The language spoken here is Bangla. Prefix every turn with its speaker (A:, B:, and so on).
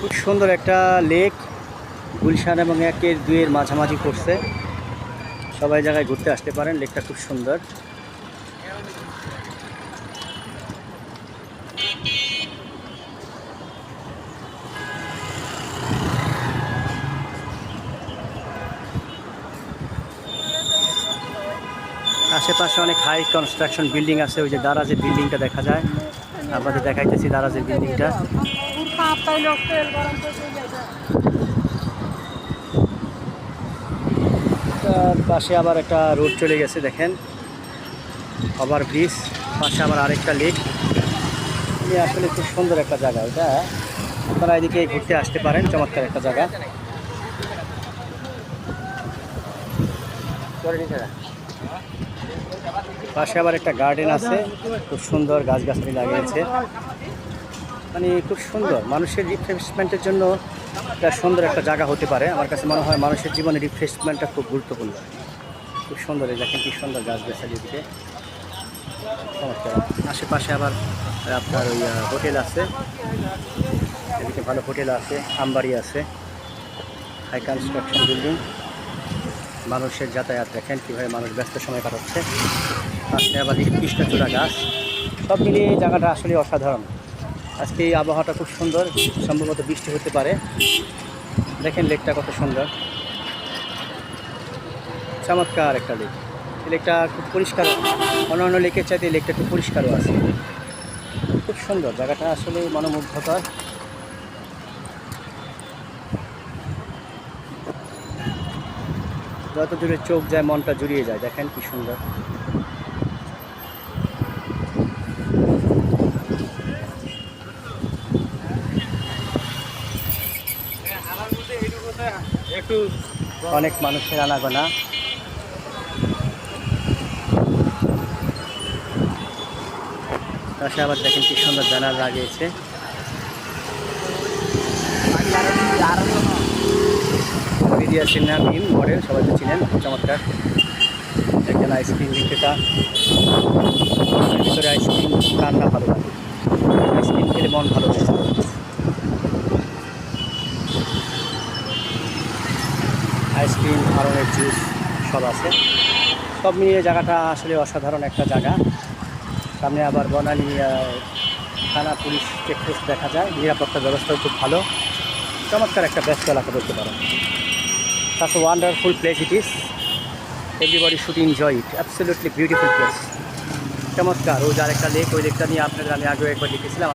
A: খুব সুন্দর একটা লেক, গুলশান এবং 1-2-এর মাঝামাঝি করছে। সবাই জায়গায় ঘুরতে আসতে পারেন, লেকটা খুব সুন্দর। আশেপাশে অনেক হাই কনস্ট্রাকশন বিল্ডিং আছে। ওই যে দারাজের বিল্ডিংটা দেখা যায়, আপনাদের দেখাইতেছি দারাজের বিল্ডিংটা। তার পাশে আবার একটা রোড চলে গেছে, দেখেন ওভার ব্রিজ। পাশে আবার আরেকটা লেক। আসলে খুব সুন্দর একটা জায়গা এটা, আপনারা এদিকে ঘুরতে আসতে পারেন। চমৎকার একটা জায়গা। পাশে আবার একটা গার্ডেন আছে, খুব সুন্দর গাছগাছালি লাগিয়েছে। মানে খুব সুন্দর, মানুষের রিফ্রেশমেন্টের জন্য একটা সুন্দর একটা জায়গা হতে পারে। আমার কাছে মনে হয় মানুষের জীবনে রিফ্রেশমেন্টটা খুব গুরুত্বপূর্ণ। খুব সুন্দর, এই দেখেন কি সুন্দর গাছগাছালি দিকে, চমৎকার। আশেপাশে আবার আপনার ওই হোটেল আছে, এদিকে ভালো হোটেল আছে, আমবাড়ি আছে, হাই কনস্ট্রাকশন বিল্ডিং। মানুষের যাতায়াত দেখেন কীভাবে মানুষ ব্যস্ত সময় কাটাচ্ছে। পাশে আবার কৃষ্ণচূড়া গাছ। সব মিলিয়ে এই জায়গাটা আসলে অসাধারণ। আজকে এই আবহাওয়াটা খুব সুন্দর, সম্ভবত বৃষ্টি হতে পারে। দেখেন লেকটা কত সুন্দর, চমৎকার একটা লেক। এই লেকটা খুব পরিষ্কার, অন্যান্য লেকের চাইতে এই লেকটা একটু পরিষ্কারও আছে। খুব সুন্দর জায়গাটা, আসলে মনোমুগ্ধকর। যত দূরে চোখ যায় মনটা জুড়িয়ে যায়, দেখেন কি সুন্দর। অনেক মানুষের আনাগোনা। পাশে আবার দেখেন কি সুন্দর ব্যানার লাগিয়েছে। বিডিয়া সিনহা মিম মডেল, সবাই তো চিনেন, চমৎকার একজন আইসক্রিম বিক্রেতা। ভিতরে আইসক্রিম কার না ভালো লাগে, আইসক্রিম খেলে মন ভালো হয়ে যায়। আইসক্রিম, ধরনের জুস সব আছে। সব মিলিয়ে জায়গাটা আসলে অসাধারণ একটা জায়গা। সামনে আবার বনানী থানা পুলিশ চেকপোস্ট দেখা যায়, নিরাপত্তা ব্যবস্থাও খুব ভালো। চমৎকার একটা ব্যস্ত এলাকা বলতে পারেন। Such a wonderful place it is. Everybody should enjoy it. Absolutely beautiful place. চমৎকার। ওই যে আরেকটা লেক, ওই লেকটা নিয়ে আপনাদের আমি আগেও একবার দেখেছিলাম।